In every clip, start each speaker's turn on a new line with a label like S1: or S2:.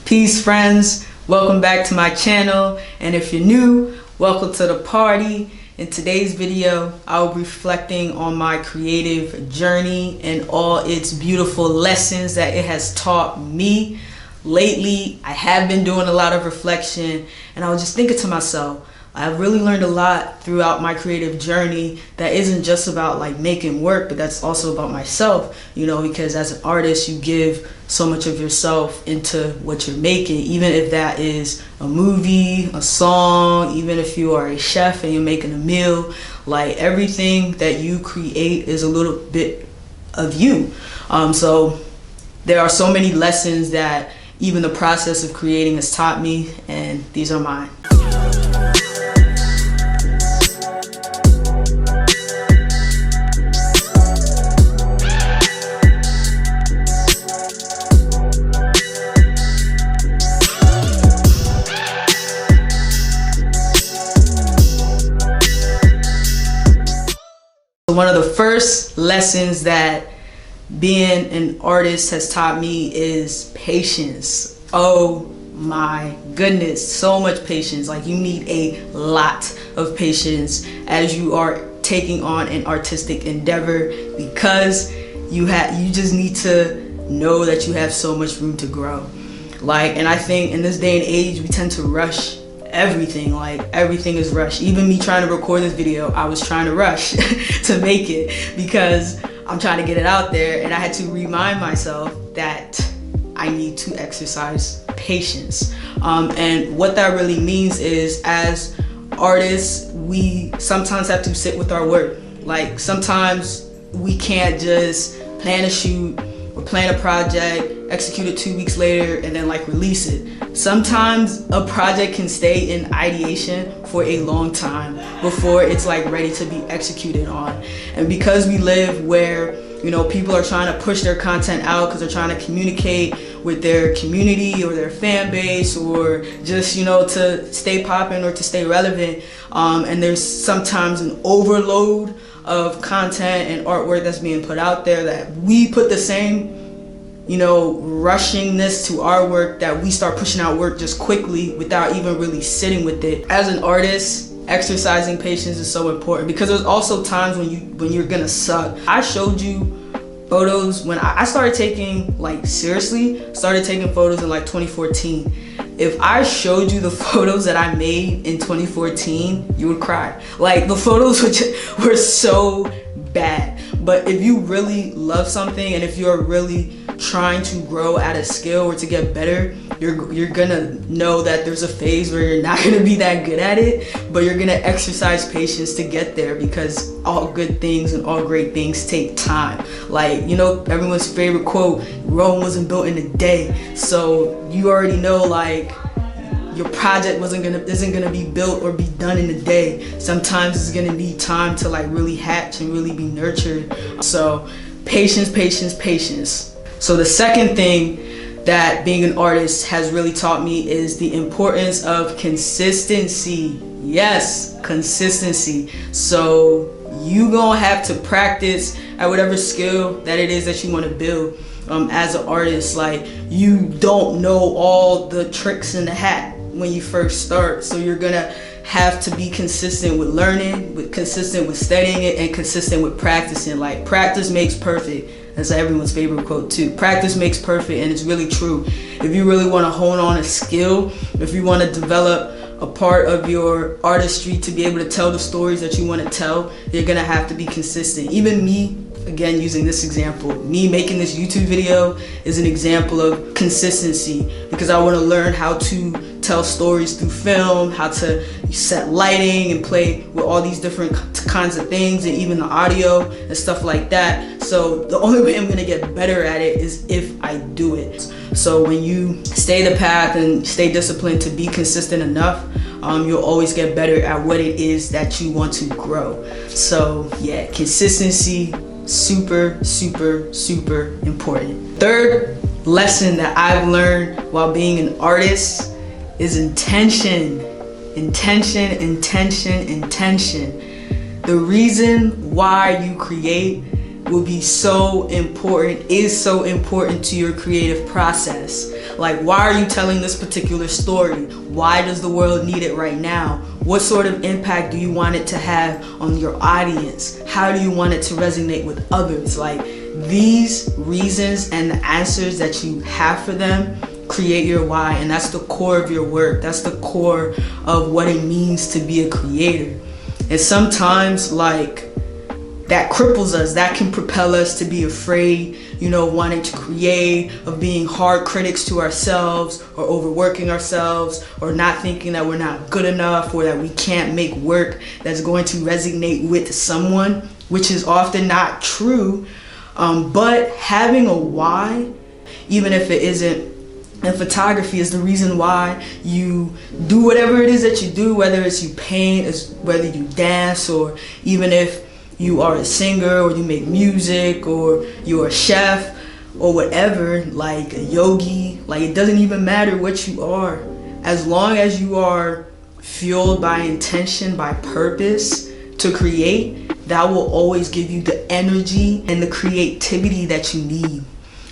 S1: Peace, friends. Welcome back to my channel, and if you're new, welcome to the party. In today's video, I'll be reflecting on my creative journey and all its beautiful lessons that it has taught me. Lately, I have been doing a lot of reflection, and I was just thinking to myself, I've really learned a lot throughout my creative journey that isn't just about like making work, but that's also about myself, because as an artist, you give so much of yourself into what you're making, even if that is a movie, a song, even if you are a chef and you're making a meal, like everything that you create is a little bit of you. So there are so many lessons that even the process of creating has taught me, and these are mine. One of the first lessons that being an artist has taught me is patience. Oh my goodness, so much patience. Like, you need a lot of patience as you are taking on an artistic endeavor, because you just need to know that you have so much room to grow. And I think in this day and age, we tend to rush everything. Like, everything is rushed. Even me trying to record this video, I was trying to rush to make it because I'm trying to get it out there, and I had to remind myself that I need to exercise patience. And what that really means is, as artists, we sometimes have to sit with our work. Like, sometimes we can't just plan a shoot or plan a project, execute it 2 weeks later, and then release it. Sometimes a project can stay in ideation for a long time before it's ready to be executed on. And because we live where people are trying to push their content out because they're trying to communicate with their community or their fan base, or just to stay popping or to stay relevant, and there's sometimes an overload of content and artwork that's being put out there, that we put the same rushingness to our work, that we start pushing out work just quickly without even really sitting with it. As an artist, exercising patience is so important, because there's also times when you're gonna suck. I showed you photos when I started taking seriously started taking photos in 2014. If I showed you the photos that I made in 2014, you would cry. The photos were so bad. But if you really love something, and if you're really trying to grow at a skill or to get better, you're gonna know that there's a phase where you're not gonna be that good at it, but you're gonna exercise patience to get there, because all good things and all great things take time. Everyone's favorite quote, Rome wasn't built in a day. So you already know your project isn't gonna be built or be done in a day. Sometimes it's gonna need time to really hatch and really be nurtured. So patience, patience, patience. So the second thing that being an artist has really taught me is the importance of consistency. Yes, consistency. So you gonna have to practice at whatever skill that it is that you want to build. As an artist, you don't know all the tricks in the hat when you first start, so you're gonna have to be consistent with learning, consistent with studying it, and consistent with practicing. Practice makes perfect. That's everyone's favorite quote too. Practice makes perfect, and it's really true. If you really want to hone on a skill, if you want to develop a part of your artistry to be able to tell the stories that you want to tell, you're gonna have to be consistent. Even me, again, using this example, me making this YouTube video is an example of consistency, because I want to learn how to tell stories through film, how to set lighting and play with all these different kinds of things, and even the audio and stuff like that. So the only way I'm gonna get better at it is if I do it. So when you stay the path and stay disciplined to be consistent enough, you'll always get better at what it is that you want to grow. So yeah, consistency, super, super, super important. Third lesson that I've learned while being an artist is intention. Intention, intention, intention. The reason why you create will be so important, is so important to your creative process. Like, why are you telling this particular story? Why does the world need it right now? What sort of impact do you want it to have on your audience? How do you want it to resonate with others? Like, these reasons and the answers that you have for them create your why, and that's the core of your work. That's the core of what it means to be a creator. And sometimes, like, that cripples us, that can propel us to be afraid, wanting to create, of being hard critics to ourselves, or overworking ourselves, or not thinking that we're not good enough, or that we can't make work that's going to resonate with someone, which is often not true. But having a why, even if it isn't, and photography is the reason why you do whatever it is that you do, whether it's you paint, whether you dance, or even if you are a singer, or you make music, or you're a chef, or whatever, like a yogi. Like, it doesn't even matter what you are. As long as you are fueled by intention, by purpose to create, that will always give you the energy and the creativity that you need.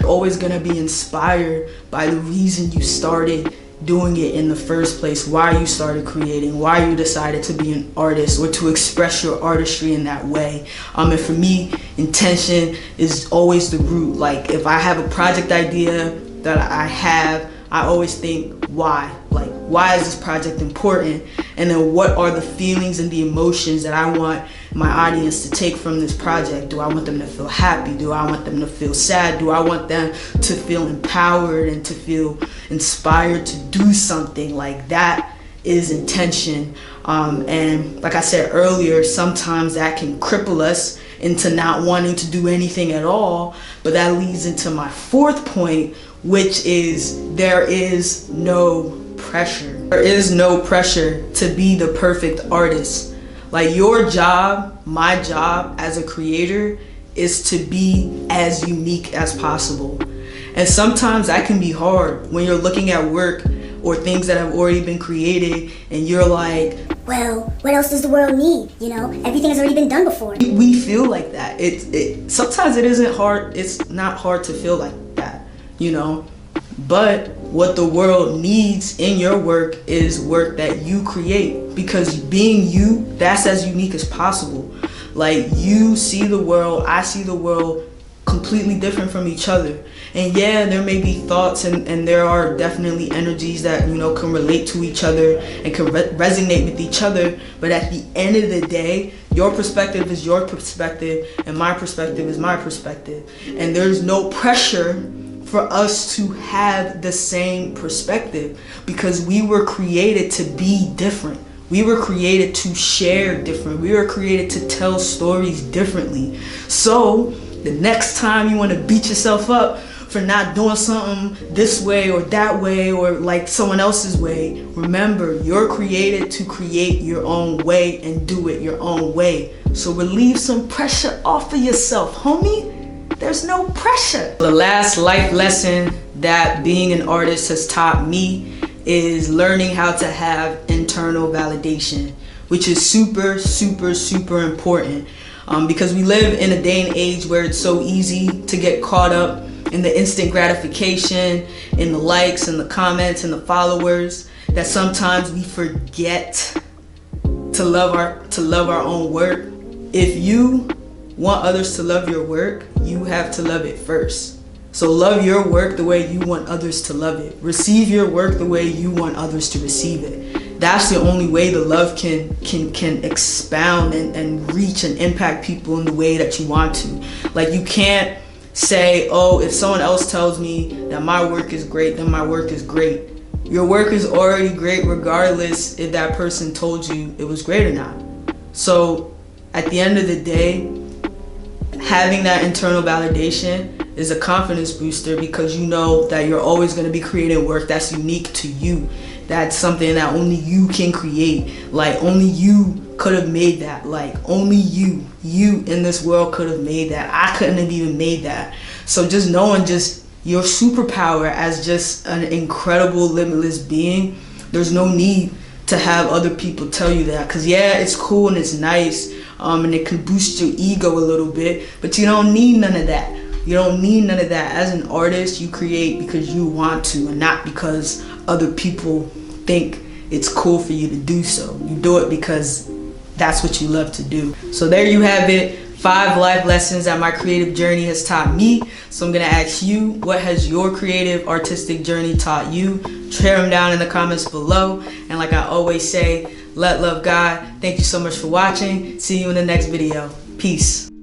S1: You're always gonna be inspired by the reason you started doing it in the first place, why you started creating, why you decided to be an artist or to express your artistry in that way. And for me, intention is always the root. Like, if I have a project idea that I always think, why? Like, why is this project important? And then what are the feelings and the emotions that I want my audience to take from this project? Do I want them to feel happy? Do I want them to feel sad? Do I want them to feel empowered and to feel inspired to do something? Like, that is intention. And like I said earlier, sometimes that can cripple us into not wanting to do anything at all. But that leads into my fourth point, which is there is no pressure. There is no pressure to be the perfect artist. Like, your job, my job as a creator, is to be as unique as possible. And sometimes that can be hard when you're looking at work or things that have already been created and you're like,
S2: well, what else does the world need? Everything has already been done before.
S1: We feel like that. Sometimes it isn't hard. It's not hard to feel like that, But what the world needs in your work is work that you create, because being you, that's as unique as possible. Like, you see the world, I see the world completely different from each other. And yeah, there may be thoughts and there are definitely energies that, can relate to each other and can resonate with each other. But at the end of the day, your perspective is your perspective and my perspective is my perspective. And there's no pressure for us to have the same perspective, because we were created to be different. We were created to share different. We were created to tell stories differently. So the next time you want to beat yourself up for not doing something this way or that way or like someone else's way, remember, you're created to create your own way and do it your own way. So relieve some pressure off of yourself, homie. There's no pressure. The last life lesson that being an artist has taught me is learning how to have internal validation, which is super, super, super important. Because we live in a day and age where it's so easy to get caught up in the instant gratification, in the likes and the comments and the followers, that sometimes we forget to love our own work. If you want others to love your work, you have to love it first. So love your work the way you want others to love it. Receive your work the way you want others to receive it. That's the only way the love can expound and reach and impact people in the way that you want to. Like, you can't say, oh, if someone else tells me that my work is great, then my work is great. Your work is already great regardless if that person told you it was great or not. So at the end of the day, having that internal validation is a confidence booster, because you know that you're always going to be creating work that's unique to you. That's something that only you can create. Like, only you could have made that. Like, only you in this world could have made that. I couldn't have even made that. So just knowing just your superpower as just an incredible, limitless being, there's no need to have other people tell you that. Because yeah, it's cool and it's nice, and it can boost your ego a little bit, but you don't need none of that. You don't need none of that. As an artist, you create because you want to and not because other people think it's cool for you to do so. You do it because that's what you love to do. So there you have it. 5 life lessons that my creative journey has taught me. So I'm gonna ask you, what has your creative artistic journey taught you? Share them down in the comments below. And like I always say, let love God. Thank you so much for watching. See you in the next video. Peace.